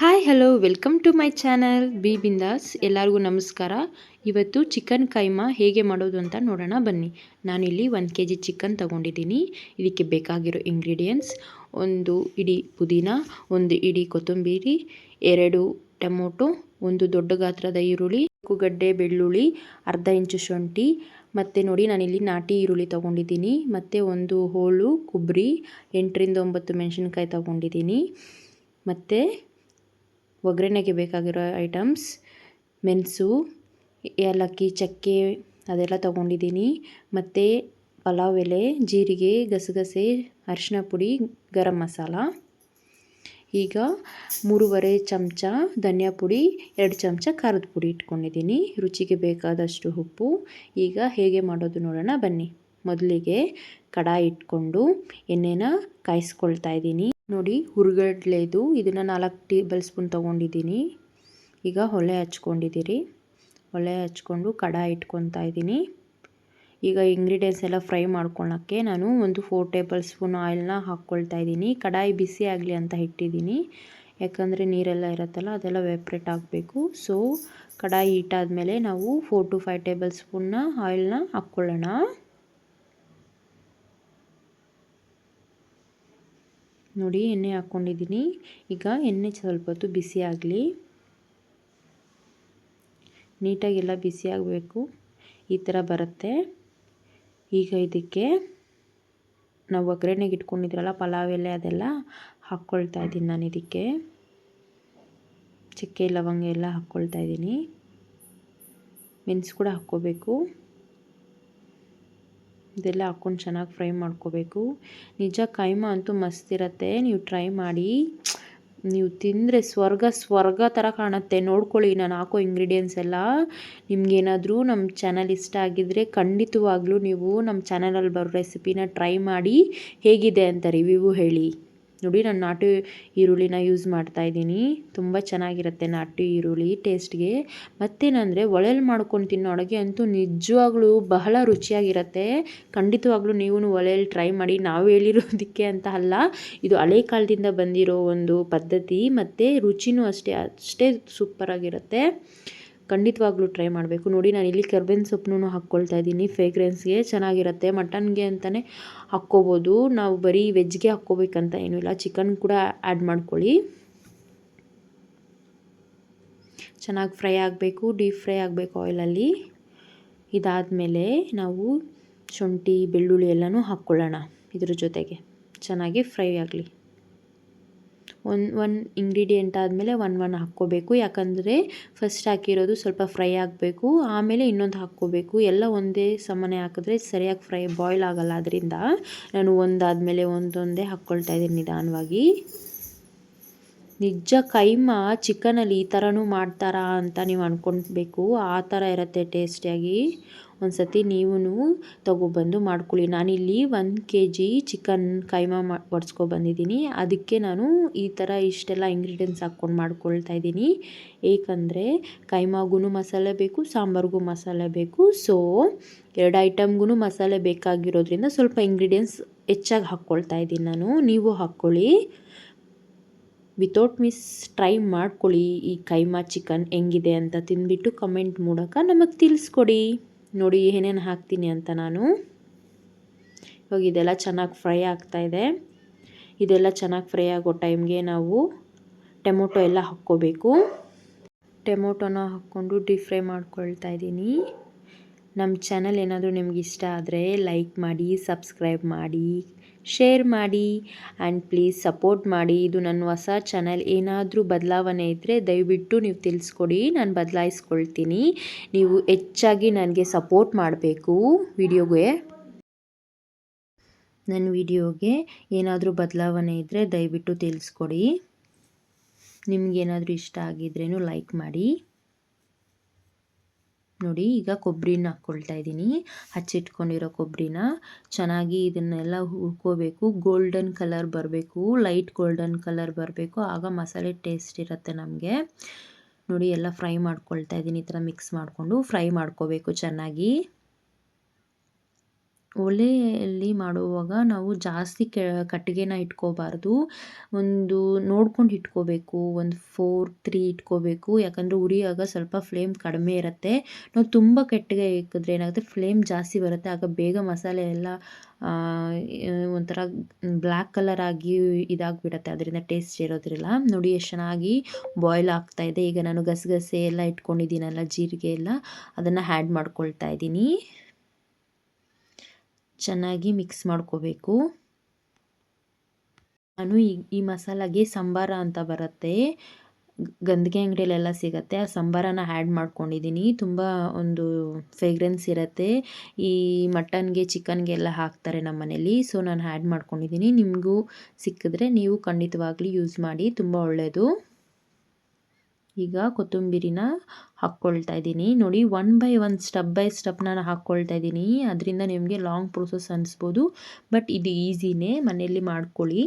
Hi hello welcome to my channel be Bindaas. ಎಲ್ಲರಿಗೂ ನಮಸ್ಕಾರ. ಇವತ್ತು ಚಿಕನ್ ಕೈಮಾ ಹೇಗೆ ಮಾಡೋದು ಅಂತ ನೋಡೋಣ ಬನ್ನಿ. ನಾನಿಲ್ಲಿ 1 kg ಚಿಕನ್ ತೊಗೊಂಡಿದ್ದೀನಿ. ಇದಕ್ಕೆ ಬೇಕಾಗಿರೋ ಇಂಗ್ರೀಡಿಯೆಂಟ್ಸ್: ಒಂದು ಇಡೀ ಪುದೀನ, ಒಂದು ಇಡೀ ಕೊತ್ತಂಬರಿ, 2 ಟೊಮೊಟೊ, ಒಂದು ದೊಡ್ಡ ಗಾತ್ರದ ಈರುಳ್ಳಿ, ಗಡ್ಡೆ ಬೆಳ್ಳುಳ್ಳಿ, ಅರ್ಧ ಇಂಚು ಶುಂಠಿ, ಮತ್ತು ನೋಡಿ ನಾನಿಲ್ಲಿ ನಾಟಿ ಈರುಳ್ಳಿ ತೊಗೊಂಡಿದ್ದೀನಿ, ಮತ್ತು ಒಂದು ಹೋಳು ಕೊಬ್ಬರಿ, 8 ರಿಂದ 9 ಮೆಣಸಿನ್ಕಾಯಿ ತೊಗೊಂಡಿದ್ದೀನಿ. ಮತ್ತು ಒಗ್ಗರಣೆಗೆ ಬೇಕಾಗಿರೋ ಐಟಮ್ಸ್: ಮೆಣಸು, ಏಲಕ್ಕಿ, ಚಕ್ಕೆ ಅದೆಲ್ಲ ತೊಗೊಂಡಿದ್ದೀನಿ. ಮತ್ತು ಪಲಾವ್ ಎಲೆ, ಜೀರಿಗೆ, ಗಸಗಸೆ, ಅರಿಶಿನ ಪುಡಿ, ಗರಂ ಮಸಾಲ. ಈಗ 3.5 ಚಮಚ ಧನಿಯಾ ಪುಡಿ, 2 ಚಮಚ ಖಾರದ ಪುಡಿ ಇಟ್ಕೊಂಡಿದ್ದೀನಿ. ರುಚಿಗೆ ಬೇಕಾದಷ್ಟು ಉಪ್ಪು. ಈಗ ಹೇಗೆ ಮಾಡೋದು ನೋಡೋಣ ಬನ್ನಿ. ಮೊದಲಿಗೆ ಕಡಾಯಿ ಇಟ್ಕೊಂಡು ಎಣ್ಣೆನ ಕಾಯಿಸ್ಕೊಳ್ತಾ ಇದ್ದೀನಿ. ನೋಡಿ, ಹುರ್ಗಡ್ಲೆದು ಇದನ್ನು 4 ಟೇಬಲ್ ಸ್ಪೂನ್ ತೊಗೊಂಡಿದ್ದೀನಿ. ಈಗ ಒಲೆ ಹಚ್ಕೊಂಡು ಕಡಾಯಿ ಇಟ್ಕೊತಾ ಇದ್ದೀನಿ. ಈಗ ಇಂಗ್ರೀಡಿಯೆಂಟ್ಸ್ ಎಲ್ಲ ಫ್ರೈ ಮಾಡ್ಕೊಳ್ಳೋಕ್ಕೆ ನಾನು ಒಂದು 4 ಟೇಬಲ್ ಸ್ಪೂನ್ ಆಯಿಲ್ನ ಹಾಕ್ಕೊಳ್ತಾ ಇದ್ದೀನಿ. ಕಡಾಯಿ ಬಿಸಿ ಆಗಲಿ ಅಂತ ಇಟ್ಟಿದ್ದೀನಿ, ಯಾಕಂದರೆ ನೀರೆಲ್ಲ ಇರುತ್ತಲ್ಲ ಅದೆಲ್ಲ ವೆಪ್ರೇಟ್ ಆಗಬೇಕು. ಸೊ ಕಡಾಯಿ ಇಟ್ಟಾದಮೇಲೆ ನಾವು 4 to 5 ಟೇಬಲ್ ಸ್ಪೂನ್ನ ಆಯಿಲ್ನ ಹಾಕ್ಕೊಳ್ಳೋಣ. ನೋಡಿ, ಎಣ್ಣೆ ಹಾಕ್ಕೊಂಡಿದ್ದೀನಿ. ಈಗ ಎಣ್ಣೆ ಸ್ವಲ್ಪ ಹೊತ್ತು ಬಿಸಿ ಆಗಲಿ. ನೀಟಾಗೆಲ್ಲ ಬಿಸಿ ಆಗಬೇಕು, ಈ ಥರ ಬರುತ್ತೆ. ಈಗ ಇದಕ್ಕೆ ನಾವು ಒಗ್ಗರಣೆಗೆ ಇಟ್ಕೊಂಡಿದ್ರಲ್ಲ ಪಲಾವ್ ಎಲೆ, ಅದೆಲ್ಲ ಹಾಕ್ಕೊಳ್ತಾ ಇದ್ದೀನಿ ನಾನು. ಇದಕ್ಕೆ ಚಕ್ಕೆ ಲವಂಗ ಎಲ್ಲ ಹಾಕ್ಕೊಳ್ತಾ ಇದ್ದೀನಿ. ಮೆಣಸು ಕೂಡ ಹಾಕ್ಕೋಬೇಕು. ಇದೆಲ್ಲ ಹಾಕ್ಕೊಂಡು ಚೆನ್ನಾಗಿ ಫ್ರೈ ಮಾಡ್ಕೋಬೇಕು. ನಿಜ ಕೈಮಾ ಅಂತೂ ಮಸ್ತ್ ಇರುತ್ತೆ, ನೀವು ಟ್ರೈ ಮಾಡಿ. ನೀವು ತಿಂದರೆ ಸ್ವರ್ಗ ಥರ ಕಾಣುತ್ತೆ. ನೋಡ್ಕೊಳ್ಳಿ, ನಾನು ಹಾಕೋ ಇಂಗ್ರೀಡಿಯೆಂಟ್ಸ್ ಎಲ್ಲ. ನಿಮಗೇನಾದರೂ ನಮ್ಮ ಚಾನಲ್ ಇಷ್ಟ ಆಗಿದ್ದರೆ ಖಂಡಿತವಾಗ್ಲೂ ನೀವು ನಮ್ಮ ಚಾನಲಲ್ಲಿ ಬರೋ ರೆಸಿಪಿನ ಟ್ರೈ ಮಾಡಿ ಹೇಗಿದೆ ಅಂತ ರಿವ್ಯೂ ಹೇಳಿ. ನೋಡಿ, ನಾನು ನಾಟಿ ಈರುಳ್ಳಿನ ಯೂಸ್ ಮಾಡ್ತಾಯಿದ್ದೀನಿ. ತುಂಬ ಚೆನ್ನಾಗಿರುತ್ತೆ ನಾಟಿ ಈರುಳ್ಳಿ ಟೇಸ್ಟ್ಗೆ. ಮತ್ತೇನಂದರೆ ಒಲೆಯಲ್ಲಿ ಮಾಡ್ಕೊಂಡು ತಿನ್ನೋ ಅಡುಗೆ ಅಂತೂ ನಿಜವಾಗ್ಲೂ ಬಹಳ ರುಚಿಯಾಗಿರುತ್ತೆ. ಖಂಡಿತವಾಗ್ಲೂ ನೀವು ಒಲೆಯಲ್ಲಿ ಟ್ರೈ ಮಾಡಿ. ನಾವು ಹೇಳಿರೋದಕ್ಕೆ ಅಂತ ಅಲ್ಲ, ಇದು ಹಳೆ ಕಾಲದಿಂದ ಬಂದಿರೋ ಒಂದು ಪದ್ಧತಿ, ಮತ್ತು ರುಚಿನೂ ಅಷ್ಟೇ ಸೂಪರಾಗಿರುತ್ತೆ. ಖಂಡಿತವಾಗ್ಲೂ ಟ್ರೈ ಮಾಡಬೇಕು. ನೋಡಿ, ನಾನು ಇಲ್ಲಿ ಕರ್ಬೇವಿನ ಸೊಪ್ಪನ್ನು ಹಾಕ್ಕೊಳ್ತಾ ಇದ್ದೀನಿ. ಫ್ರೇಗ್ರೆನ್ಸ್ಗೆ ಚೆನ್ನಾಗಿರುತ್ತೆ. ಮಟನ್ಗೆ ಅಂತಲೇ ಹಾಕ್ಕೋಬೋದು, ನಾವು ಬರೀ ವೆಜ್ಗೆ ಹಾಕ್ಕೋಬೇಕಂತ ಏನೂ ಇಲ್ಲ. ಚಿಕನ್ ಕೂಡ ಆ್ಯಡ್ ಮಾಡ್ಕೊಳ್ಳಿ. ಚೆನ್ನಾಗಿ ಫ್ರೈ ಆಗಬೇಕು, ಡೀಪ್ ಫ್ರೈ ಆಗಬೇಕು ಆಯಿಲಲ್ಲಿ. ಇದಾದಮೇಲೆ ನಾವು ಶುಂಠಿ ಬೆಳ್ಳುಳ್ಳಿ ಎಲ್ಲನೂ ಹಾಕ್ಕೊಳ್ಳೋಣ. ಇದ್ರ ಜೊತೆಗೆ ಚೆನ್ನಾಗಿ ಫ್ರೈ ಆಗಲಿ. ಒಂದು ಇಂಗ್ರೀಡಿಯೆಂಟ್ ಆದಮೇಲೆ ಒಂದು ಹಾಕ್ಕೋಬೇಕು, ಯಾಕಂದರೆ ಫಸ್ಟ್ ಹಾಕಿರೋದು ಸ್ವಲ್ಪ ಫ್ರೈ ಆಗಬೇಕು, ಆಮೇಲೆ ಇನ್ನೊಂದು ಹಾಕ್ಕೋಬೇಕು. ಎಲ್ಲ ಒಂದೇ ಸಮನೆ ಹಾಕಿದ್ರೆ ಸರಿಯಾಗಿ ಬಾಯ್ಲ್ ಆಗೋಲ್ಲ. ಅದರಿಂದ ನಾನು ಒಂದಾದಮೇಲೆ ಒಂದೊಂದೇ ಹಾಕ್ಕೊಳ್ತಾ ಇದ್ದೀನಿ ನಿಧಾನವಾಗಿ. ನಿಜ ಕೈಮಾ ಚಿಕನಲ್ಲಿ ಈ ಥರನೂ ಮಾಡ್ತಾರಾ ಅಂತ ನೀವು ಅಂದ್ಕೊಳ್ಬೇಕು. ಆ ಥರ ಇರುತ್ತೆ ಟೇಸ್ಟಿಯಾಗಿ. ಒಂದು ಸತಿ ನೀವು ತೊಗೊಬಂದು ಮಾಡ್ಕೊಳ್ಳಿ. ನಾನಿಲ್ಲಿ 1 kg ಚಿಕನ್ ಕೈಮಾ ಒಡ್ಸ್ಕೊಬಂದಿದ್ದೀನಿ. ಅದಕ್ಕೆ ನಾನು ಈ ಥರ ಇಷ್ಟೆಲ್ಲ ಇಂಗ್ರೀಡಿಯೆಂಟ್ಸ್ ಹಾಕ್ಕೊಂಡು ಮಾಡ್ಕೊಳ್ತಾ ಇದ್ದೀನಿ. ಏಕೆಂದರೆ ಕೈಮಾಗೂ ಮಸಾಲೆ ಬೇಕು, ಸಾಂಬಾರಿಗೂ ಮಸಾಲೆ ಬೇಕು. ಸೊ 2 ಐಟಮ್ಗೂ ಮಸಾಲೆ ಬೇಕಾಗಿರೋದ್ರಿಂದ ಸ್ವಲ್ಪ ಇಂಗ್ರೀಡಿಯೆಂಟ್ಸ್ ಹೆಚ್ಚಾಗಿ ಹಾಕ್ಕೊಳ್ತಾ ಇದ್ದೀನಿ ನಾನು. ನೀವು ಹಾಕ್ಕೊಳ್ಳಿ. ವಿತೌಟ್ ಮಿಸ್ ಟ್ರೈ ಮಾಡ್ಕೊಳ್ಳಿ. ಈ ಕೈಮಾ ಚಿಕನ್ ಹೆಂಗಿದೆ ಅಂತ ತಿಂದ್ಬಿಟ್ಟು ಕಮೆಂಟ್ ಮೂಲಕ ನಮಗೆ ತಿಳಿಸ್ಕೊಡಿ. ನೋಡಿ ಏನೇನು ಹಾಕ್ತೀನಿ ಅಂತ ನಾನು. ಇವಾಗ ಇದೆಲ್ಲ ಚೆನ್ನಾಗಿ ಫ್ರೈ ಆಗ್ತಾಯಿದೆ. ಇದೆಲ್ಲ ಚೆನ್ನಾಗಿ ಫ್ರೈ ಆಗೋ ಟೈಮ್ಗೆ ನಾವು ಟೊಮೊಟೊ ಎಲ್ಲ ಹಾಕ್ಕೋಬೇಕು. ಟೊಮೊಟೊನ ಹಾಕ್ಕೊಂಡು ಡೀಪ್ ಫ್ರೈ ಮಾಡ್ಕೊಳ್ತಾ ಇದ್ದೀನಿ. ನಮ್ಮ ಚಾನಲ್ ಏನಾದರೂ ನಿಮ್ಗೆ ಇಷ್ಟ ಆದರೆ ಲೈಕ್ ಮಾಡಿ, ಸಬ್ಸ್ಕ್ರೈಬ್ ಮಾಡಿ, ಶೇರ್ ಮಾಡಿ ಆ್ಯಂಡ್ ಪ್ಲೀಸ್ ಸಪೋರ್ಟ್ ಮಾಡಿ. ಇದು ನನ್ನ ಹೊಸ ಚಾನಲ್. ಏನಾದರೂ ಬದಲಾವಣೆ ಇದ್ದರೆ ದಯವಿಟ್ಟು ನೀವು ತಿಳಿಸ್ಕೊಡಿ, ನಾನು ಬದಲಾಯಿಸ್ಕೊಳ್ತೀನಿ. ನೀವು ಹೆಚ್ಚಾಗಿ ನನಗೆ ಸಪೋರ್ಟ್ ಮಾಡಬೇಕು. ನನ್ನ ವಿಡಿಯೋಗೆ ಏನಾದರೂ ಬದಲಾವಣೆ ಇದ್ದರೆ ದಯವಿಟ್ಟು ತಿಳಿಸ್ಕೊಡಿ. ನಿಮಗೇನಾದರೂ ಇಷ್ಟ ಆಗಿದ್ರೇನು ಲೈಕ್ ಮಾಡಿ. ನೋಡಿ, ಈಗ ಕೊಬ್ಬರಿನ ಹಾಕ್ಕೊಳ್ತಾ ಇದ್ದೀನಿ. ಹಚ್ಚಿಟ್ಕೊಂಡಿರೋ ಕೊಬ್ಬರಿನ ಚೆನ್ನಾಗಿ ಇದನ್ನೆಲ್ಲ ಹುರ್ಕೋಬೇಕು. ಗೋಲ್ಡನ್ ಕಲರ್ ಬರಬೇಕು, ಲೈಟ್ ಗೋಲ್ಡನ್ ಕಲರ್ ಬರಬೇಕು, ಆಗ ಮಸಾಲೆ ಟೇಸ್ಟ್ ಇರುತ್ತೆ ನಮಗೆ. ನೋಡಿ, ಎಲ್ಲ ಫ್ರೈ ಮಾಡ್ಕೊಳ್ತಾ ಇದ್ದೀನಿ. ಈ ಥರ ಮಿಕ್ಸ್ ಮಾಡಿಕೊಂಡು ಫ್ರೈ ಮಾಡ್ಕೋಬೇಕು ಚೆನ್ನಾಗಿ. ಒಲೆಯಲ್ಲಿ ಮಾಡುವಾಗ ನಾವು ಜಾಸ್ತಿ ಕಟ್ಟಿಗೆನ ಇಟ್ಕೋಬಾರ್ದು. ಒಂದು ನೋಡ್ಕೊಂಡು ಇಟ್ಕೋಬೇಕು. ಒಂದು 4-3 ಇಟ್ಕೋಬೇಕು. ಯಾಕಂದರೆ ಉರಿಯಾಗ ಸ್ವಲ್ಪ ಫ್ಲೇಮ್ ಕಡಿಮೆ ಇರುತ್ತೆ. ನಾವು ತುಂಬ ಕಟ್ಟಿಗೆ ಇಕ್ಕಿದ್ರೆ ಏನಾಗುತ್ತೆ, ಫ್ಲೇಮ್ ಜಾಸ್ತಿ ಬರುತ್ತೆ. ಆಗ ಬೇಗ ಮಸಾಲೆ ಎಲ್ಲ ಒಂಥರ ಬ್ಲ್ಯಾಕ್ ಕಲರ್ ಆಗಿ ಇದಾಗಿಬಿಡುತ್ತೆ. ಅದರಿಂದ ಟೇಸ್ಟ್ ಇರೋದ್ರಿಲ್ಲ. ನೋಡಿ ಎಷ್ಟು ಚೆನ್ನಾಗಿ ಬಾಯ್ಲ್ ಆಗ್ತಾಯಿದೆ. ಈಗ ನಾನು ಗಸಗಸೆ ಎಲ್ಲ ಇಟ್ಕೊಂಡಿದ್ದೀನಲ್ಲ, ಜೀರಿಗೆ ಎಲ್ಲ, ಅದನ್ನು ಆ್ಯಡ್ ಮಾಡ್ಕೊಳ್ತಾ ಇದ್ದೀನಿ. ಚೆನ್ನಾಗಿ ಮಿಕ್ಸ್ ಮಾಡ್ಕೋಬೇಕು. ನಾನು ಈ ಮಸಾಲಾಗೆ ಸಂಬಾರ ಅಂತ ಬರುತ್ತೆ, ಗಂದಿಗೆ ಅಂಗಡಿಯಲ್ಲೆಲ್ಲ ಸಿಗುತ್ತೆ. ಆ ಸಂಬಾರನ ಆ್ಯಡ್ ಮಾಡ್ಕೊಂಡಿದ್ದೀನಿ. ತುಂಬ ಒಂದು ಫ್ರೇಗ್ರೆನ್ಸ್ ಇರುತ್ತೆ. ಈ ಮಟನ್ಗೆ ಚಿಕನ್ಗೆ ಎಲ್ಲ ಹಾಕ್ತಾರೆ ನಮ್ಮ ಮನೇಲಿ. ಸೊ ನಾನು ಆ್ಯಡ್ ಮಾಡ್ಕೊಂಡಿದ್ದೀನಿ. ನಿಮಗೂ ಸಿಕ್ಕಿದ್ರೆ ನೀವು ಖಂಡಿತವಾಗ್ಲೂ ಯೂಸ್ ಮಾಡಿ, ತುಂಬ ಒಳ್ಳೆಯದು. ಈಗ ಕೊತ್ತಂಬರಿನ ಹಾಕ್ಕೊಳ್ತಾ ಇದ್ದೀನಿ. ನೋಡಿ, 1 ಬೈ 1 ಸ್ಟೆಪ್ ಬೈ ಸ್ಟೆಪ್ ನಾನು ಹಾಕ್ಕೊಳ್ತಾ ಇದ್ದೀನಿ. ಅದರಿಂದ ನಿಮಗೆ ಲಾಂಗ್ ಪ್ರೊಸೆಸ್ ಅನಿಸ್ಬೋದು, ಬಟ್ ಇದು ಈಸಿನೇ. ಮನೆಯಲ್ಲಿ ಮಾಡ್ಕೊಳ್ಳಿ,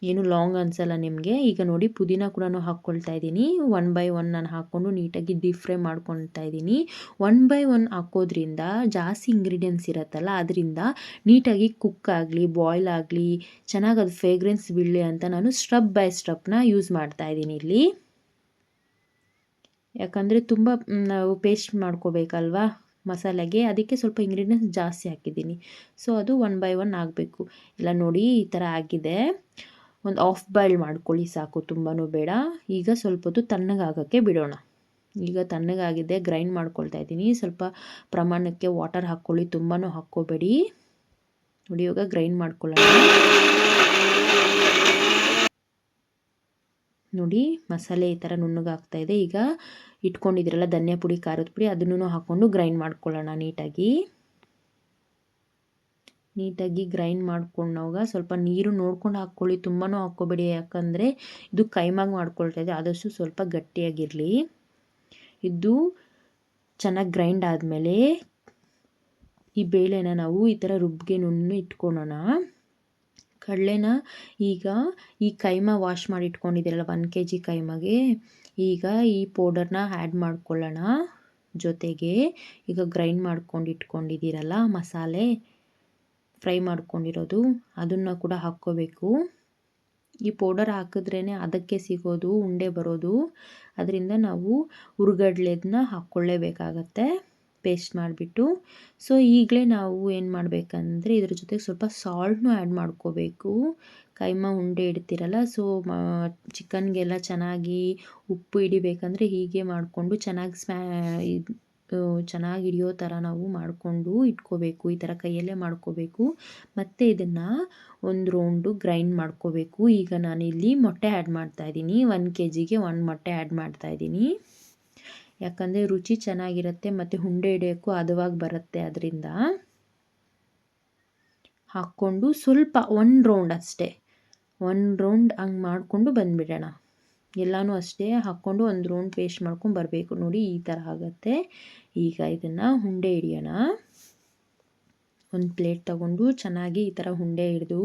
ಏನು ಲಾಂಗ್ ಅನಿಸಲ್ಲ ನಿಮಗೆ. ಈಗ ನೋಡಿ, ಪುದೀನ ಕೂಡ ಹಾಕ್ಕೊಳ್ತಾ ಇದ್ದೀನಿ. 1 ಬೈ 1 ನಾನು ಹಾಕ್ಕೊಂಡು ನೀಟಾಗಿ ಡೀಪ್ ಫ್ರೈ ಮಾಡ್ಕೊಳ್ತಾ ಇದ್ದೀನಿ. 1 ಬೈ 1 ಹಾಕೋದ್ರಿಂದ ಜಾಸ್ತಿ ಇಂಗ್ರೀಡಿಯೆಂಟ್ಸ್ ಇರುತ್ತಲ್ಲ, ಅದರಿಂದ ನೀಟಾಗಿ ಕುಕ್ ಆಗಲಿ, ಬಾಯ್ಲ್ ಆಗಲಿ, ಚೆನ್ನಾಗಿ ಅದು ಫ್ರೇಗ್ರೆನ್ಸ್ ಬೀಳಲಿ ಅಂತ ನಾನು ಸ್ಟೆಪ್ ಬೈ ಸ್ಟೆಪ್ನ ಯೂಸ್ ಮಾಡ್ತಾ ಇದ್ದೀನಿ ಇಲ್ಲಿ. ಯಾಕಂದರೆ ತುಂಬ ನಾವು ಪೇಸ್ಟ್ ಮಾಡ್ಕೋಬೇಕಲ್ವಾ ಮಸಾಲೆಗೆ, ಅದಕ್ಕೆ ಸ್ವಲ್ಪ ಇಂಗ್ರೀಡಿಯೆಂಟ್ಸ್ ಜಾಸ್ತಿ ಹಾಕಿದ್ದೀನಿ. ಸೊ ಅದು 1 ಬೈ 1 ಆಗಬೇಕು. ಎಲ್ಲ ನೋಡಿ, ಈ ಥರ ಆಗಿದೆ. ಒಂದು ಹಾಫ್ ಬಾಯ್ಲ್ ಮಾಡ್ಕೊಳ್ಳಿ ಸಾಕು, ತುಂಬಾ ಬೇಡ. ಈಗ ಸ್ವಲ್ಪ ಹೊತ್ತು ತಣ್ಣಗಾಗೋಕ್ಕೆ ಬಿಡೋಣ. ಈಗ ತಣ್ಣಗಾಗಿದೆ, ಗ್ರೈಂಡ್ ಮಾಡ್ಕೊಳ್ತಾ ಇದ್ದೀನಿ. ಸ್ವಲ್ಪ ಪ್ರಮಾಣಕ್ಕೆ ವಾಟರ್ ಹಾಕ್ಕೊಳ್ಳಿ, ತುಂಬಾ ಹಾಕ್ಕೋಬೇಡಿ. ನೋಡಿ, ಇವಾಗ ಗ್ರೈಂಡ್ ಮಾಡ್ಕೊಳ್ಳೋಣ. ನೋಡಿ, ಮಸಾಲೆ ಈ ಥರ ನುಣ್ಣಗಾಗ್ತಾ ಇದೆ. ಈಗ ಇಟ್ಕೊಂಡಿದ್ದೀರಲ್ಲ ಧನಿಯಾ ಪುಡಿ, ಖಾರದ ಪುಡಿ, ಅದನ್ನು ಹಾಕ್ಕೊಂಡು ಗ್ರೈಂಡ್ ಮಾಡ್ಕೊಳ್ಳೋಣ ನೀಟಾಗಿ. ಗ್ರೈಂಡ್ ಮಾಡ್ಕೊಂಡಾಗ ಸ್ವಲ್ಪ ನೀರು ನೋಡ್ಕೊಂಡು ಹಾಕ್ಕೊಳ್ಳಿ, ತುಂಬಾ ಹಾಕ್ಕೋಬೇಡಿ. ಯಾಕಂದರೆ ಇದು ಕೈಮಾಗಿ ಮಾಡ್ಕೊಳ್ತಾ ಇದೆ, ಆದಷ್ಟು ಸ್ವಲ್ಪ ಗಟ್ಟಿಯಾಗಿರಲಿ. ಇದು ಚೆನ್ನಾಗಿ ಗ್ರೈಂಡ್ ಆದಮೇಲೆ ಈ ಬೇಳೆನ ನಾವು ಈ ಥರ ರುಬ್ಬಿಗೆ ಇಟ್ಕೊಳ್ಳೋಣ. ಕಡಲೆನ ಈಗ ಈ ಕೈಮಾ ವಾಶ್ ಮಾಡಿ ಇಟ್ಕೊಂಡಿದ್ದೀರಲ್ಲ 1 kg ಕೈಮಾಗೆ, ಈಗ ಈ ಪೌಡರ್ನ ಆ್ಯಡ್ ಮಾಡ್ಕೊಳ್ಳೋಣ. ಜೊತೆಗೆ ಈಗ ಗ್ರೈಂಡ್ ಮಾಡ್ಕೊಂಡು ಇಟ್ಕೊಂಡಿದ್ದೀರಲ್ಲ ಮಸಾಲೆ, ಫ್ರೈ ಮಾಡ್ಕೊಂಡಿರೋದು, ಅದನ್ನು ಕೂಡ ಹಾಕ್ಕೋಬೇಕು. ಈ ಪೌಡರ್ ಹಾಕಿದ್ರೇ ಅದಕ್ಕೆ ಸಿಗೋದು, ಉಂಡೆ ಬರೋದು. ಅದರಿಂದ ನಾವು ಹುರ್ಗಡ್ಲೆದನ್ನ ಹಾಕ್ಕೊಳ್ಳೇಬೇಕಾಗತ್ತೆ ಪೇಸ್ಟ್ ಮಾಡಿಬಿಟ್ಟು. ಸೊ ಈಗಲೇ ನಾವು ಏನು ಮಾಡಬೇಕಂದ್ರೆ ಇದ್ರ ಜೊತೆಗೆ ಸ್ವಲ್ಪ ಸಾಲ್ಟ್ನೂ ಆ್ಯಡ್ ಮಾಡ್ಕೋಬೇಕು. ಕೈಮಾ ಉಂಡೆ ಇಡ್ತೀರಲ್ಲ, ಸೊ ಚಿಕನ್ಗೆಲ್ಲ ಚೆನ್ನಾಗಿ ಉಪ್ಪು ಹಿಡಿಬೇಕಂದ್ರೆ ಹೀಗೆ ಮಾಡಿಕೊಂಡು ಚೆನ್ನಾಗಿ ಹಿಡಿಯೋ ಥರ ನಾವು ಮಾಡಿಕೊಂಡು ಇಟ್ಕೋಬೇಕು. ಈ ಥರ ಕೈಯಲ್ಲೇ ಮಾಡ್ಕೋಬೇಕು. ಮತ್ತು ಇದನ್ನು ಒಂದು ರೌಂಡು ಗ್ರೈಂಡ್ ಮಾಡ್ಕೋಬೇಕು. ಈಗ ನಾನಿಲ್ಲಿ ಮೊಟ್ಟೆ ಆ್ಯಡ್ ಮಾಡ್ತಾಯಿದ್ದೀನಿ. 1 kgಗೆ 1 ಮೊಟ್ಟೆ ಆ್ಯಡ್ ಮಾಡ್ತಾಯಿದ್ದೀನಿ. ಯಾಕಂದರೆ ರುಚಿ ಚೆನ್ನಾಗಿರುತ್ತೆ ಮತ್ತು ಉಂಡೆ ಹಿಡಿಯೋಕ್ಕೂ ಹದವಾಗಿ ಬರುತ್ತೆ. ಅದರಿಂದ ಹಾಕ್ಕೊಂಡು ಸ್ವಲ್ಪ 1 ರೌಂಡ್ ಅಷ್ಟೇ, 1 ರೌಂಡ್ ಹಂಗೆ ಮಾಡಿಕೊಂಡು ಬಂದುಬಿಡೋಣ. ಎಲ್ಲನೂ ಅಷ್ಟೇ ಹಾಕ್ಕೊಂಡು 1 ರೌಂಡ್ ಪೇಸ್ಟ್ ಮಾಡ್ಕೊಂಡು ಬರಬೇಕು. ನೋಡಿ, ಈ ಥರ ಆಗುತ್ತೆ. ಈಗ ಇದನ್ನು ಉಂಡೆ ಹಿಡಿಯೋಣ. ಒಂದು ಪ್ಲೇಟ್ ತೊಗೊಂಡು ಚೆನ್ನಾಗಿ ಈ ಥರ ಉಂಡೆ ಹಿಡಿದು,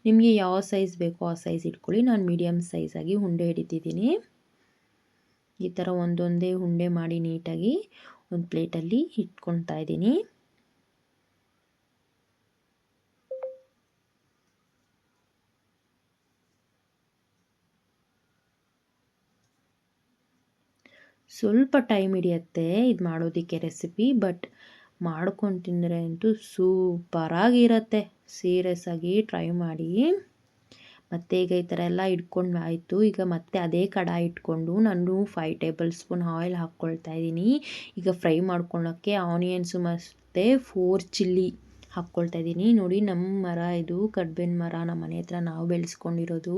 ನಿಮಗೆ ಯಾವ ಸೈಜ್ ಬೇಕೋ ಆ ಸೈಜ್ ಇಟ್ಕೊಳ್ಳಿ. ನಾನು ಮೀಡಿಯಮ್ ಸೈಜಾಗಿ ಉಂಡೆ ಹಿಡಿತಿದ್ದೀನಿ. ಈ ಥರ ಒಂದೊಂದೇ ಉಂಡೆ ಮಾಡಿ ನೀಟಾಗಿ ಒಂದು ಪ್ಲೇಟಲ್ಲಿ ಇಟ್ಕೊಳ್ತಾ ಇದ್ದೀನಿ. ಸ್ವಲ್ಪ ಟೈಮ್ ಹಿಡಿಯುತ್ತೆ ಇದು ಮಾಡೋದಕ್ಕೆ ರೆಸಿಪಿ, ಬಟ್ ಮಾಡ್ಕೊಂಡು ತಿಂದರೆ ಅಂತೂ ಸೂಪರಾಗಿರುತ್ತೆ. ಸೀರಿಯಸ್ ಆಗಿ ಟ್ರೈ ಮಾಡಿ. ಮತ್ತು ಈಗ ಈ ಥರ ಎಲ್ಲ ಇಟ್ಕೊಂಡು ಆಯಿತು. ಈಗ ಮತ್ತೆ ಅದೇ ಕಡಾಯಿ ಇಟ್ಕೊಂಡು ನಾನು 5 ಟೇಬಲ್ ಸ್ಪೂನ್ ಆಯಿಲ್ ಹಾಕ್ಕೊಳ್ತಾ ಇದ್ದೀನಿ. ಈಗ ಫ್ರೈ ಮಾಡ್ಕೊಳ್ಳೋಕ್ಕೆ ಆನಿಯನ್ಸು ಮತ್ತು 4 ಚಿಲ್ಲಿ ಹಾಕ್ಕೊಳ್ತಾ ಇದ್ದೀನಿ. ನೋಡಿ, ನಮ್ಮ ಮರ ಇದು ಕರ್ಬೇವಿನ ಮರ, ನಮ್ಮ ಮನೆ ಹತ್ರ ನಾವು ಬೆಳೆಸ್ಕೊಂಡಿರೋದು.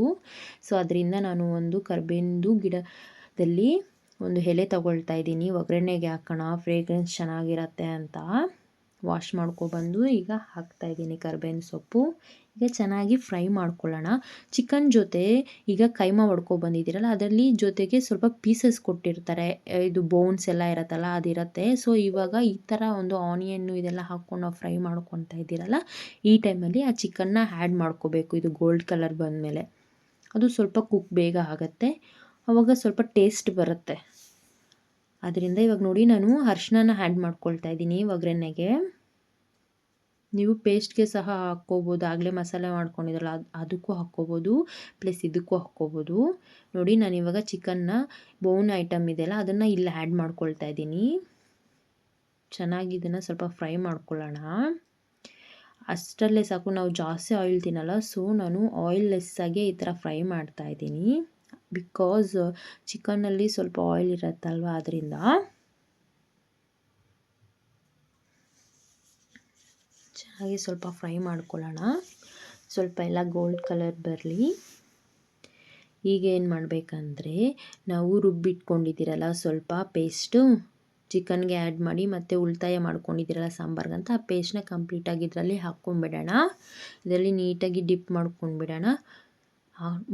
ಸೊ ಅದರಿಂದ ನಾನು ಒಂದು ಕರ್ಬೇವಿಂದು ಗಿಡದಲ್ಲಿ ಒಂದು ಎಲೆ ತಗೊಳ್ತಾ ಇದ್ದೀನಿ. ಒಗ್ಗರಣೆಗೆ ಹಾಕೋಣ, ಫ್ರೇಗ್ರೆನ್ಸ್ ಚೆನ್ನಾಗಿರತ್ತೆ ಅಂತ ವಾಶ್ ಮಾಡ್ಕೊಬಂದು ಈಗ ಹಾಕ್ತಾಯಿದ್ದೀನಿ ಕರ್ಬೇವಿನ ಸೊಪ್ಪು. ಈಗ ಚೆನ್ನಾಗಿ ಫ್ರೈ ಮಾಡ್ಕೊಳ್ಳೋಣ. ಚಿಕನ್ ಜೊತೆ ಈಗ ಕೈಮಾ ಹೊಡ್ಕೊಬಂದಿದ್ದೀರಲ್ಲ, ಅದರಲ್ಲಿ ಜೊತೆಗೆ ಸ್ವಲ್ಪ ಪೀಸಸ್ ಕೊಟ್ಟಿರ್ತಾರೆ, ಇದು ಬೋನ್ಸ್ ಎಲ್ಲ ಇರುತ್ತಲ್ಲ ಅದಿರುತ್ತೆ. ಸೊ ಇವಾಗ ಈ ಥರ ಒಂದು ಆನಿಯನ್ನು ಇದೆಲ್ಲ ಹಾಕ್ಕೊಂಡು ನಾವು ಫ್ರೈ ಮಾಡ್ಕೊತಾ ಇದ್ದೀರಲ್ಲ, ಈ ಟೈಮಲ್ಲಿ ಆ ಚಿಕನ್ನ ಆ್ಯಡ್ ಮಾಡ್ಕೋಬೇಕು. ಇದು ಗೋಲ್ಡ್ ಕಲರ್ ಬಂದಮೇಲೆ ಅದು ಸ್ವಲ್ಪ ಕುಕ್ ಬೇಗ ಆಗುತ್ತೆ, ಆವಾಗ ಸ್ವಲ್ಪ ಟೇಸ್ಟ್ ಬರುತ್ತೆ. ಅದರಿಂದ ಇವಾಗ ನೋಡಿ, ನಾನು ಅರಿಶಿನ ಆ್ಯಡ್ ಮಾಡ್ಕೊಳ್ತಾ ಇದ್ದೀನಿ ಒಗ್ಗರಣೆಗೆ. ನೀವು ಪೇಸ್ಟ್ಗೆ ಸಹ ಹಾಕ್ಕೋಬೋದು, ಆಗಲೇ ಮಸಾಲೆ ಮಾಡ್ಕೊಂಡಿದ್ರಲ್ಲ ಅದಕ್ಕೂ ಹಾಕ್ಕೋಬೋದು, ಪ್ಲಸ್ ಇದಕ್ಕೂ ಹಾಕ್ಕೋಬೋದು. ನೋಡಿ ನಾನಿವಾಗ ಚಿಕನ್ನ ಬೋನ್ ಐಟಮ್ ಇದೆಯಲ್ಲ ಅದನ್ನು ಇಲ್ಲಿ ಆ್ಯಡ್ ಮಾಡ್ಕೊಳ್ತಾ ಇದ್ದೀನಿ. ಚೆನ್ನಾಗಿ ಇದನ್ನು ಸ್ವಲ್ಪ ಫ್ರೈ ಮಾಡ್ಕೊಳ್ಳೋಣ. ಅಷ್ಟರಲ್ಲೇ ಸಾಕು, ನಾವು ಜಾಸ್ತಿ ಆಯಿಲ್ ತಿನ್ನಲ್ಲ, ಸೊ ನಾನು ಆಯಿಲ್ ಲೆಸ್ಸಾಗೆ ಈ ಥರ ಫ್ರೈ ಮಾಡ್ತಾಯಿದ್ದೀನಿ. ಬಿಕಾಸ್ ಚಿಕನ್ನಲ್ಲಿ ಸ್ವಲ್ಪ ಆಯಿಲ್ ಇರುತ್ತಲ್ವ, ಅದರಿಂದ. ಚೆನ್ನಾಗಿ ಸ್ವಲ್ಪ ಫ್ರೈ ಮಾಡ್ಕೊಳ್ಳೋಣ, ಸ್ವಲ್ಪ ಎಲ್ಲ ಗೋಲ್ಡ್ ಕಲರ್ ಬರಲಿ. ಈಗ ಏನು ಮಾಡಬೇಕಂದ್ರೆ, ನಾವು ರುಬ್ಬಿಟ್ಕೊಂಡಿದ್ದೀರಲ್ಲ ಸ್ವಲ್ಪ ಪೇಸ್ಟು, ಚಿಕನ್ಗೆ ಆ್ಯಡ್ ಮಾಡಿ ಮತ್ತು ಉಳಿತಾಯ ಮಾಡ್ಕೊಂಡಿದ್ದೀರಲ್ಲ ಸಾಂಬಾರ್ಗಂತ, ಆ ಪೇಸ್ಟ್ನ ಕಂಪ್ಲೀಟಾಗಿ ಇದರಲ್ಲಿ ಹಾಕ್ಕೊಂಡ್ಬಿಡೋಣ. ಇದರಲ್ಲಿ ನೀಟಾಗಿ ಡಿಪ್ ಮಾಡ್ಕೊಂಡ್ಬಿಡೋಣ.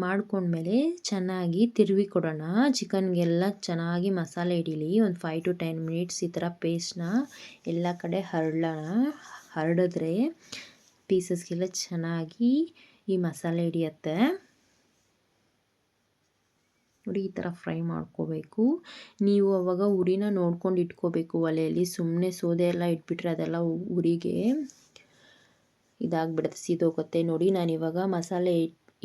ಮಾಡ್ಕೊಂಡ್ಮೇಲೆ ಚೆನ್ನಾಗಿ ತಿರುವಿ ಕೊಡೋಣ. ಚಿಕನ್ಗೆಲ್ಲ ಚೆನ್ನಾಗಿ ಮಸಾಲೆ ಹಿಡೀಲಿ. ಒಂದು 5 to 10 ಮಿನಿಟ್ಸ್ ಈ ಥರ ಪೇಸ್ಟ್ನ ಎಲ್ಲ ಕಡೆ ಹರಡಿದ್ರೆ ಪೀಸಸ್ಗೆಲ್ಲ ಚೆನ್ನಾಗಿ ಈ ಮಸಾಲೆ ಹಿಡಿಯತ್ತೆ. ನೋಡಿ ಈ ಥರ ಫ್ರೈ ಮಾಡ್ಕೋಬೇಕು. ನೀವು ಅವಾಗ ಉರಿನ ನೋಡ್ಕೊಂಡು ಇಟ್ಕೋಬೇಕು ಒಲೆಯಲ್ಲಿ. ಸುಮ್ಮನೆ ಸೌದೆ ಎಲ್ಲ ಇಟ್ಬಿಟ್ರೆ ಅದೆಲ್ಲ ಉರಿಗೆ ಇದಾಗ್ಬಿಡುತ್ತೆ, ಸೀದೋಗುತ್ತೆ. ನೋಡಿ ನಾನಿವಾಗ ಮಸಾಲೆ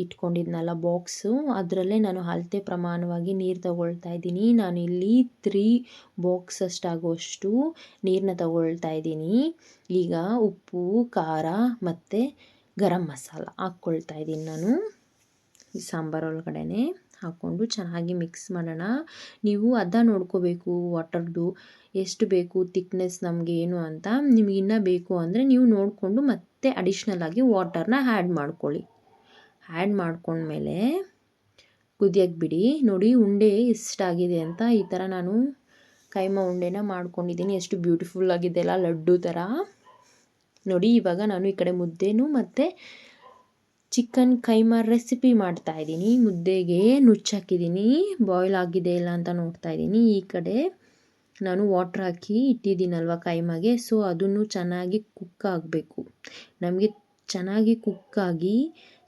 ಇಟ್ಕೊಂಡಿದ್ನಲ್ಲ ಬಾಕ್ಸು, ಅದರಲ್ಲೇ ನಾನು ಅಳತೆ ಪ್ರಮಾಣವಾಗಿ ನೀರು ತಗೊಳ್ತಾ ಇದ್ದೀನಿ. ನಾನಿಲ್ಲಿ 3 ಬಾಕ್ಸ್ ಅಷ್ಟಾಗುವಷ್ಟು ನೀರನ್ನ ತಗೊಳ್ತಾ ಇದ್ದೀನಿ. ಈಗ ಉಪ್ಪು, ಖಾರ ಮತ್ತು ಗರಂ ಮಸಾಲ ಹಾಕ್ಕೊಳ್ತಾ ಇದ್ದೀನಿ ನಾನು ಈ ಸಾಂಬಾರೊಳಗಡೆ. ಹಾಕ್ಕೊಂಡು ಚೆನ್ನಾಗಿ ಮಿಕ್ಸ್ ಮಾಡೋಣ. ನೀವು ನೋಡ್ಕೋಬೇಕು ವಾಟರ್ದು ಎಷ್ಟು ಬೇಕು, ತಿಕ್ನೆಸ್ ನಮಗೆ ಏನು ಅಂತ. ನಿಮ್ಗೆ ಇನ್ನೂ ಬೇಕು ಅಂದರೆ ನೀವು ನೋಡಿಕೊಂಡು ಮತ್ತೆ ಅಡಿಷ್ನಲ್ ಆಗಿ ವಾಟರ್ನ ಆ್ಯಡ್ ಮಾಡ್ಕೊಳ್ಳಿ. ಆ್ಯಡ್ ಮಾಡ್ಕೊಂಡ್ಮೇಲೆ ಕುದಿಯಕ್ಕೆ ಬಿಡಿ. ನೋಡಿ ಉಂಡೆ ಎಷ್ಟಾಗಿದೆ ಅಂತ. ಈ ಥರ ನಾನು ಕೈಮಾ ಉಂಡೆನ ಮಾಡ್ಕೊಂಡಿದ್ದೀನಿ. ಎಷ್ಟು ಬ್ಯೂಟಿಫುಲ್ ಆಗಿದೆ ಅಲ್ಲ, ಲಡ್ಡು ಥರ. ನೋಡಿ ಇವಾಗ ನಾನು ಈ ಕಡೆ ಮುದ್ದೆನೂ ಮತ್ತು ಚಿಕನ್ ಕೈಮಾ ರೆಸಿಪಿ ಮಾಡ್ತಾಯಿದ್ದೀನಿ. ಮುದ್ದೆಗೆ ನುಚ್ಚಾಕಿದ್ದೀನಿ, ಬಾಯ್ಲ್ ಆಗಿದೆ ಇಲ್ಲ ಅಂತ ನೋಡ್ತಾಯಿದ್ದೀನಿ. ಈ ಕಡೆ ನಾನು ವಾಟ್ರ್ ಹಾಕಿ ಇಟ್ಟಿದ್ದೀನಲ್ವ ಕೈಮಾಗೆ, ಸೊ ಅದನ್ನು ಚೆನ್ನಾಗಿ ಕುಕ್ ಆಗಬೇಕು. ನಮಗೆ ಚೆನ್ನಾಗಿ ಕುಕ್ಕಾಗಿ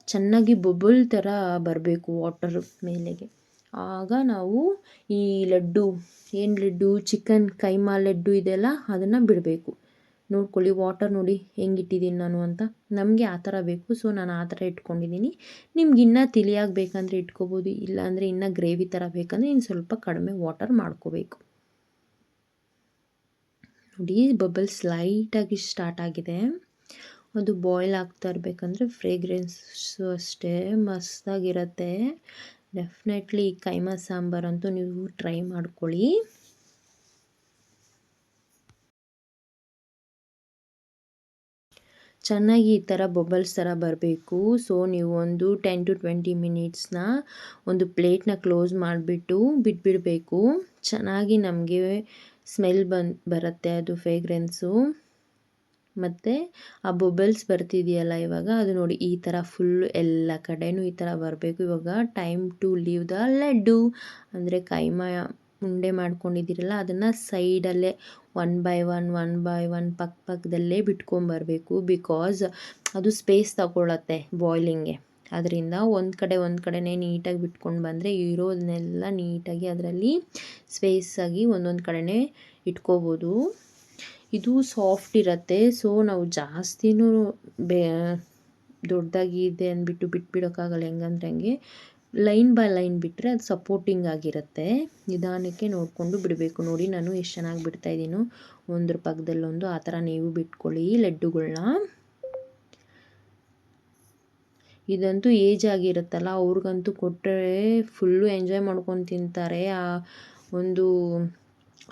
ಚೆನ್ನಾಗಿ ಬಬಲ್ ಥರ ಬರಬೇಕು ವಾಟರ್ ಮೇಲೆಗೆ. ಆಗ ನಾವು ಈ ಲಡ್ಡು ಚಿಕನ್ ಕೈಮಾ ಲಡ್ಡು ಇದೆಲ್ಲ ಅದನ್ನು ಬಿಡಬೇಕು. ನೋಡ್ಕೊಳ್ಳಿ ವಾಟರ್ ನೋಡಿ ಹೆಂಗಿಟ್ಟಿದ್ದೀನಿ ನಾನು ಅಂತ. ನಮಗೆ ಆ ಥರ ಬೇಕು, ಸೊ ನಾನು ಆ ಥರ ಇಟ್ಕೊಂಡಿದ್ದೀನಿ. ನಿಮ್ಗೆ ಇನ್ನೂ ತಿಳಿಯಾಗಿ ಬೇಕಂದರೆ ಇಟ್ಕೋಬೋದು, ಇಲ್ಲಾಂದರೆ ಇನ್ನೂ ಗ್ರೇವಿ ಥರ ಬೇಕಂದರೆ ಇನ್ನು ಸ್ವಲ್ಪ ಕಡಿಮೆ ವಾಟರ್ ಮಾಡ್ಕೋಬೇಕು. ನೋಡಿ ಬಬಲ್ಸ್ ಲೈಟಾಗಿ ಸ್ಟಾರ್ಟ್ ಆಗಿದೆ. ಅದು ಬಾಯ್ಲ್ ಆಗ್ತಾ ಇರಬೇಕಂದ್ರೆ ಫ್ರೇಗ್ರೆನ್ಸು ಅಷ್ಟೇ ಮಸ್ತಾಗಿರುತ್ತೆ. ಡೆಫಿನೆಟ್ಲಿ ಕೈಮಾ ಸಾಂಬಾರಂತೂ ನೀವು ಟ್ರೈ ಮಾಡ್ಕೊಳ್ಳಿ. ಚೆನ್ನಾಗಿ ಈ ಥರ ಬಬಲ್ಸ್ ಥರ ಬರಬೇಕು. ಸೊ ನೀವು ಒಂದು 10 to 20 ಮಿನಿಟ್ಸ್ನ ಒಂದು ಪ್ಲೇಟ್ನ ಕ್ಲೋಸ್ ಮಾಡಿಬಿಟ್ಟು ಬಿಟ್ಬಿಡಬೇಕು. ಚೆನ್ನಾಗಿ ನಮಗೆ ಸ್ಮೆಲ್ ಬರುತ್ತೆ, ಅದು ಫ್ರೇಗ್ರೆನ್ಸು. ಮತ್ತು ಆ ಬಬಲ್ಸ್ ಬರ್ತಿದೆಯಲ್ಲ ಇವಾಗ, ಅದು ನೋಡಿ ಈ ಥರ ಫುಲ್ ಎಲ್ಲ ಕಡೆನೂ ಈ ಥರ ಬರಬೇಕು. ಇವಾಗ time to leave the laddu, ಅಂದರೆ ಕೈಮಾ ಉಂಡೆ ಮಾಡ್ಕೊಂಡಿದ್ದೀರಲ್ಲ ಅದನ್ನು ಸೈಡಲ್ಲೇ 1 by 1 ಪಕ್ಕದಲ್ಲೇ ಬಿಟ್ಕೊಂಬರಬೇಕು. ಬಿಕಾಸ್ ಅದು ಸ್ಪೇಸ್ ತಗೊಳ್ಳತ್ತೆ ಬಾಯ್ಲಿಂಗ್ಗೆ. ಅದರಿಂದ ಒಂದು ಕಡೆನೇ ನೀಟಾಗಿ ಬಿಟ್ಕೊಂಡು ಬಂದರೆ ಇರೋದನ್ನೆಲ್ಲ ನೀಟಾಗಿ ಅದರಲ್ಲಿ ಸ್ಪೇಸಾಗಿ ಒಂದೊಂದು ಕಡೆನೇ ಇಟ್ಕೋಬೋದು. ಇದು ಸಾಫ್ಟ್ ಇರುತ್ತೆ, ಸೊ ನಾವು ಜಾಸ್ತಿನೂ ದೊಡ್ಡದಾಗಿದೆ ಅಂದ್ಬಿಟ್ಟು ಬಿಟ್ಬಿಡೋಕ್ಕಾಗಲ್ಲ. ಹೆಂಗಂದ್ರೆ ಹಂಗೆ ಲೈನ್ ಬೈ ಲೈನ್ ಬಿಟ್ಟರೆ ಅದು ಸಪೋರ್ಟಿಂಗ್ ಆಗಿರುತ್ತೆ. ನಿಧಾನಕ್ಕೆ ನೋಡಿಕೊಂಡು ಬಿಡಬೇಕು. ನೋಡಿ ನಾನು ಎಷ್ಟು ಚೆನ್ನಾಗಿ ಬಿಡ್ತಾಯಿದ್ದೀನೋ, ಒಂದ್ರ ಪಕ್ಕದಲ್ಲೊಂದು ಆ ಥರ ನೀವು ಬಿಟ್ಕೊಳ್ಳಿ ಲಡ್ಡುಗಳನ್ನ. ಇದಂತೂ ಏಜ್ ಆಗಿರುತ್ತಲ್ಲ ಅವ್ರಿಗಂತೂ ಕೊಟ್ಟರೆ ಫುಲ್ಲು ಎಂಜಾಯ್ ಮಾಡ್ಕೊಂಡು ತಿಂತಾರೆ. ಆ ಒಂದು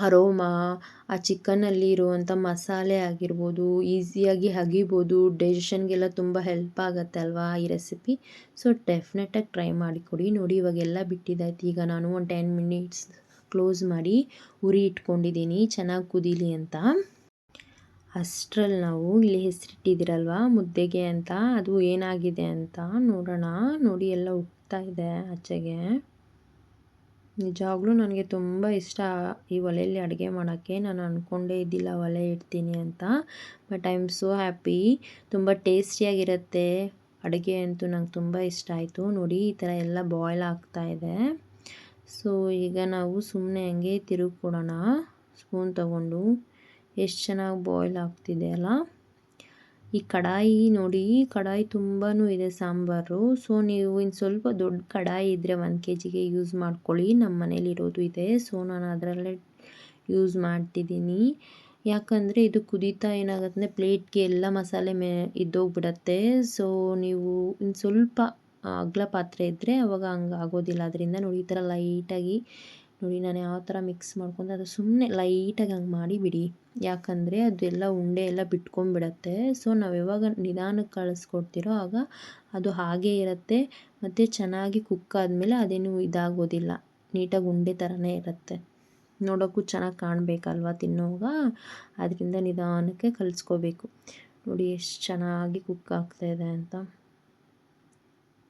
ಅರೋಮಾ, ಆ ಚಿಕನಲ್ಲಿ ಇರುವಂಥ ಮಸಾಲೆ ಆಗಿರ್ಬೋದು, ಈಸಿಯಾಗಿ ಅಗಿಬೋದು, ಡೈಜೆಷನ್ಗೆಲ್ಲ ತುಂಬ ಹೆಲ್ಪ್ ಆಗುತ್ತೆ ಅಲ್ವಾ ಈ ರೆಸಿಪಿ. ಸೊ ಡೆಫಿನೆಟಾಗಿ ಟ್ರೈ ಮಾಡಿ ಕೊಡಿ. ನೋಡಿ ಇವಾಗೆಲ್ಲ ಬಿಟ್ಟಿದ್ದಾಯ್ತು. ಈಗ ನಾನು ಒಂದು 10 ಮಿನಿಟ್ಸ್ ಕ್ಲೋಸ್ ಮಾಡಿ ಉರಿ ಇಟ್ಕೊಂಡಿದ್ದೀನಿ ಚೆನ್ನಾಗಿ ಕುದೀಲಿ ಅಂತ. ಅಷ್ಟರಲ್ಲಿ ನಾವು ಇಲ್ಲಿ ಹೆಸರಿಟ್ಟಿದ್ದೀರಲ್ವ ಮುದ್ದೆಗೆ ಅಂತ, ಅದು ಏನಾಗಿದೆ ಅಂತ ನೋಡೋಣ. ನೋಡಿ ಎಲ್ಲ ಉಕ್ತಾ ಇದೆ ಆಚೆಗೆ. ನಿಜವಾಗ್ಲೂ ನನಗೆ ತುಂಬ ಇಷ್ಟ ಈ ಒಲೆಯಲ್ಲಿ ಅಡುಗೆ ಮಾಡೋಕ್ಕೆ. ನಾನು ಅಂದ್ಕೊಂಡೇ ಇದ್ದಿಲ್ಲ ಒಲೆ ಇಡ್ತೀನಿ ಅಂತ. But I am so happy. ತುಂಬ ಟೇಸ್ಟಿಯಾಗಿರುತ್ತೆ ಅಡುಗೆ ಅಂತೂ. ನಂಗೆ ತುಂಬ ಇಷ್ಟ ಆಯಿತು. ನೋಡಿ ಈ ಥರ ಎಲ್ಲ ಬಾಯ್ಲ್ ಆಗ್ತಾಯಿದೆ. ಸೊ ಈಗ ನಾವು ಸುಮ್ಮನೆ ಹಂಗೆ ತಿರುಗಿ ಕೊಡೋಣ ಸ್ಪೂನ್ ತಗೊಂಡು. ಎಷ್ಟು ಚೆನ್ನಾಗಿ ಬಾಯ್ಲ್ ಆಗ್ತಿದೆ ಅಲ್ಲ. ಈ ಕಡಾಯಿ ನೋಡಿ, ಕಡಾಯಿ ತುಂಬಾ ಇದೆ ಸಾಂಬಾರು. ಸೊ ನೀವು ಇನ್ನು ಸ್ವಲ್ಪ ದೊಡ್ಡ ಕಡಾಯಿ ಇದ್ದರೆ 1 ಕೆ ಜಿಗೆ ಯೂಸ್ ಮಾಡ್ಕೊಳ್ಳಿ. ನಮ್ಮ ಮನೇಲಿರೋದು ಇದೆ, ಸೊ ನಾನು ಅದರಲ್ಲೇ ಯೂಸ್ ಮಾಡ್ತಿದ್ದೀನಿ. ಯಾಕಂದರೆ ಇದು ಕುದೀತಾ ಏನಾಗುತ್ತೆ ಪ್ಲೇಟ್ಗೆ ಎಲ್ಲ ಮಸಾಲೆ ಇದ್ದೋಗ್ಬಿಡತ್ತೆ. ಸೊ ನೀವು ಇನ್ನು ಸ್ವಲ್ಪ ಅಗಲ ಪಾತ್ರೆ ಇದ್ದರೆ ಅವಾಗ ಹಂಗೆ ಆಗೋದಿಲ್ಲ. ಅದರಿಂದ ನೋಡಿ ಈ ಥರ ಲೈಟಾಗಿ ನೋಡಿ ನಾನು ಯಾವ ಥರ ಮಿಕ್ಸ್ ಮಾಡ್ಕೊಂಡು ಅದು ಸುಮ್ಮನೆ ಲೈಟಾಗಿ ಹಂಗೆ ಮಾಡಿ ಬಿಡಿ. ಯಾಕಂದರೆ ಅದೆಲ್ಲ ಉಂಡೆ ಎಲ್ಲ ಬಿಟ್ಕೊಂಡ್ಬಿಡತ್ತೆ. ಸೊ ನಾವು ಯಾವಾಗ ನಿಧಾನಕ್ಕೆ ಕಳಿಸ್ಕೊಡ್ತಿರೋ ಆಗ ಅದು ಹಾಗೇ ಇರುತ್ತೆ ಮತ್ತು ಚೆನ್ನಾಗಿ ಕುಕ್ ಆದಮೇಲೆ ಅದೇನು ಇದಾಗೋದಿಲ್ಲ, ನೀಟಾಗಿ ಉಂಡೆ ಥರನೇ ಇರುತ್ತೆ. ನೋಡೋಕ್ಕೂ ಚೆನ್ನಾಗಿ ಕಾಣಬೇಕಲ್ವ ತಿನ್ನೋವಾಗ, ಅದರಿಂದ ನಿಧಾನಕ್ಕೆ ಕಲಿಸ್ಕೋಬೇಕು. ನೋಡಿ ಎಷ್ಟು ಚೆನ್ನಾಗಿ ಕುಕ್ ಆಗ್ತಾಯಿದೆ ಅಂತ.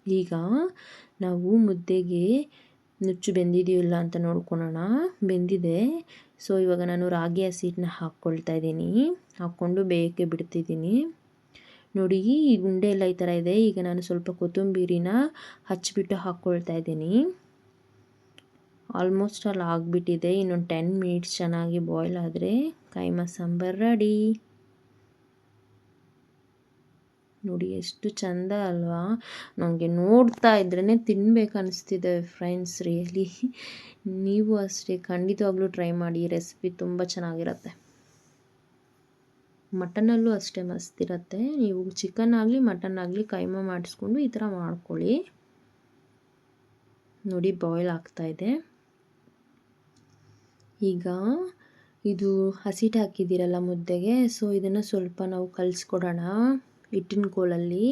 ಈಗ ನಾವು ಮುದ್ದೆಗೆ ನುಚ್ಚು ಬೆಂದಿದೆಯೋ ಇಲ್ಲ ಅಂತ ನೋಡ್ಕೊಳ್ಳೋಣ. ಬೆಂದಿದೆ. ಸೊ ಇವಾಗ ನಾನು ರಾಗಿ ಹಸಿಟ್ಟನ್ನ ಹಾಕ್ಕೊಳ್ತಾ ಇದ್ದೀನಿ. ಹಾಕ್ಕೊಂಡು ಬೇಯಕ್ಕೆ ಬಿಡ್ತಿದ್ದೀನಿ. ನೋಡಿ ಈ ಉಂಡೆ ಎಲ್ಲ ಈ ಥರ ಇದೆ. ಈಗ ನಾನು ಸ್ವಲ್ಪ ಕೊತ್ತಂಬರಿನ ಹಚ್ಚಿಬಿಟ್ಟು ಹಾಕ್ಕೊಳ್ತಾ ಇದ್ದೀನಿ. ಆಲ್ಮೋಸ್ಟ್ ಅಲ್ಲಿ ಆಗಿಬಿಟ್ಟಿದೆ. ಇನ್ನೊಂದು 10 ಮಿನಿಟ್ಸ್ ಚೆನ್ನಾಗಿ ಬಾಯ್ಲ್ ಆದರೆ ಕೈಮಾ ಸಾಂಬಾರು ರೆಡಿ. ನೋಡಿ ಎಷ್ಟು ಚಂದ ಅಲ್ವಾ. ನನಗೆ ನೋಡ್ತಾ ಇದ್ರೇ ತಿನ್ಬೇಕು ಅನಿಸ್ತಿದೆ ಫ್ರೆಂಡ್ಸ್. ರಿಯಲಿ ನೀವು ಅಷ್ಟೇ ಖಂಡಿತವಾಗ್ಲೂ ಟ್ರೈ ಮಾಡಿ. ರೆಸಿಪಿ ತುಂಬ ಚೆನ್ನಾಗಿರುತ್ತೆ. ಮಟನಲ್ಲೂ ಅಷ್ಟೇ ಮಸ್ತ್ ಇರುತ್ತೆ. ನೀವು ಚಿಕನ್ ಆಗಲಿ ಮಟನ್ ಆಗಲಿ ಕೈಮಾ ಮಾಡಿಸ್ಕೊಂಡು ಈ ಥರ ಮಾಡ್ಕೊಳ್ಳಿ. ನೋಡಿ ಬಾಯ್ಲ್ ಆಗ್ತಾಯಿದೆ. ಈಗ ಇದು ಹಸಿಟ್ಟು ಹಾಕಿದ್ದೀರಲ್ಲ ಮುದ್ದೆಗೆ, ಸೊ ಇದನ್ನು ಸ್ವಲ್ಪ ನಾವು ಕಲಿಸ್ಕೊಡೋಣ ಹಿಟ್ಟಿನ ಕೋಲಲ್ಲಿ.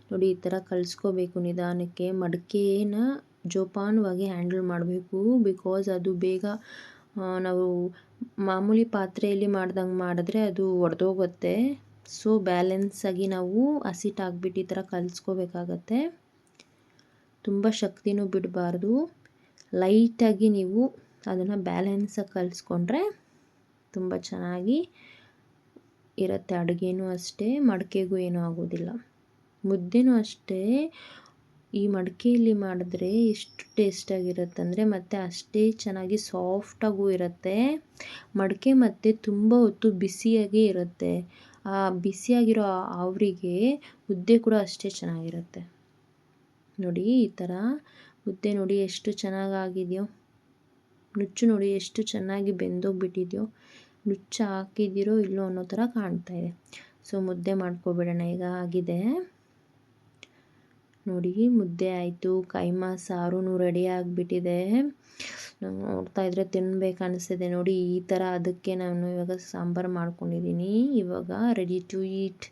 ನೋಡಿ ಈ ಥರ ಕಲಿಸ್ಕೋಬೇಕು ನಿಧಾನಕ್ಕೆ. ಮಡಿಕೆನ ಜೋಪಾನವಾಗಿ ಹ್ಯಾಂಡಲ್ ಮಾಡಬೇಕು, ಬಿಕಾಸ್ ಅದು ಬೇಗ ನಾವು ಮಾಮೂಲಿ ಪಾತ್ರೆಯಲ್ಲಿ ಮಾಡ್ದಂಗೆ ಮಾಡಿದ್ರೆ ಅದು ಒಡೆದೋಗುತ್ತೆ. ಸೊ ಬ್ಯಾಲೆನ್ಸಾಗಿ ನಾವು ಹಸಿಟ್ಟು ಹಾಕ್ಬಿಟ್ಟು ಈ ಥರ ಕಲಿಸ್ಕೋಬೇಕಾಗತ್ತೆ. ತುಂಬ ಶಕ್ತಿನೂ ಬಿಡಬಾರ್ದು. ಲೈಟಾಗಿ ನೀವು ಅದನ್ನು ಬ್ಯಾಲೆನ್ಸಾಗಿ ಕಲಿಸ್ಕೊಂಡ್ರೆ ತುಂಬ ಚೆನ್ನಾಗಿ ಇರುತ್ತೆ. ಅಡುಗೆನೂ ಅಷ್ಟೇ, ಮಡಿಕೆಗೂ ಏನೂ ಆಗೋದಿಲ್ಲ. ಮುದ್ದೆನೂ ಅಷ್ಟೇ, ಈ ಮಡಿಕೆಯಲ್ಲಿ ಮಾಡಿದ್ರೆ ಎಷ್ಟು ಟೇಸ್ಟಾಗಿರುತ್ತಂದರೆ ಮತ್ತು ಅಷ್ಟೇ ಚೆನ್ನಾಗಿ ಸಾಫ್ಟಾಗೂ ಇರುತ್ತೆ. ಮಡಿಕೆ ಮತ್ತು ತುಂಬ ಹೊತ್ತು ಬಿಸಿಯಾಗೇ ಇರುತ್ತೆ. ಆ ಬಿಸಿಯಾಗಿರೋ ಆವಿರಿಗೆ ಮುದ್ದೆ ಕೂಡ ಅಷ್ಟೇ ಚೆನ್ನಾಗಿರುತ್ತೆ. ನೋಡಿ ಈ ಥರ ಮುದ್ದೆ ನೋಡಿ ಎಷ್ಟು ಚೆನ್ನಾಗಾಗಿದೆಯೋ. ನುಚ್ಚು ನೋಡಿ ಎಷ್ಟು ಚೆನ್ನಾಗಿ ಬೆಂದೋಗ್ಬಿಟ್ಟಿದೆಯೋ. ನುಚ್ಚು ಹಾಕಿದ್ದೀರೋ ಇಲ್ಲೋ ಅನ್ನೋ ಥರ ಕಾಣ್ತಾಯಿದೆ. ಸೊ ಮುದ್ದೆ ಮಾಡ್ಕೊಬಿಡೋಣ. ಈಗ ಆಗಿದೆ ನೋಡಿ, ಮುದ್ದೆ ಆಯಿತು. ಕೈಮಾ ಸಾರೂ ರೆಡಿ ಆಗಿಬಿಟ್ಟಿದೆ. ನೋಡ್ತಾ ಇದ್ರೆ ತಿನ್ಬೇಕು ಅನಿಸ್ತಿದೆ ನೋಡಿ ಈ ಥರ. ಅದಕ್ಕೆ ನಾನು ಇವಾಗ ಸಾಂಬಾರು ಮಾಡ್ಕೊಂಡಿದ್ದೀನಿ. ಇವಾಗ ರೆಡಿ ಟು ಈಟ್.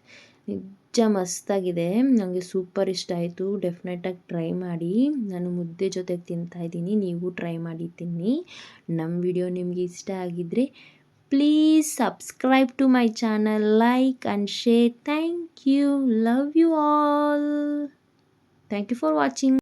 ನಿಜ ಮಸ್ತಾಗಿದೆ. ನನಗೆ ಸೂಪರ್ ಇಷ್ಟ ಆಯಿತು. ಡೆಫಿನೆಟಾಗಿ ಟ್ರೈ ಮಾಡಿ. ನಾನು ಮುದ್ದೆ ಜೊತೆಗೆ ತಿಂತಾಯಿದ್ದೀನಿ. ನೀವು ಟ್ರೈ ಮಾಡಿ ತಿನ್ನಿ. ನಮ್ಮ ವಿಡಿಯೋ ನಿಮಗೆ ಇಷ್ಟ ಆಗಿದ್ದರೆ please subscribe to my channel, like and share. Thank you. Love you all. Thank you for watching.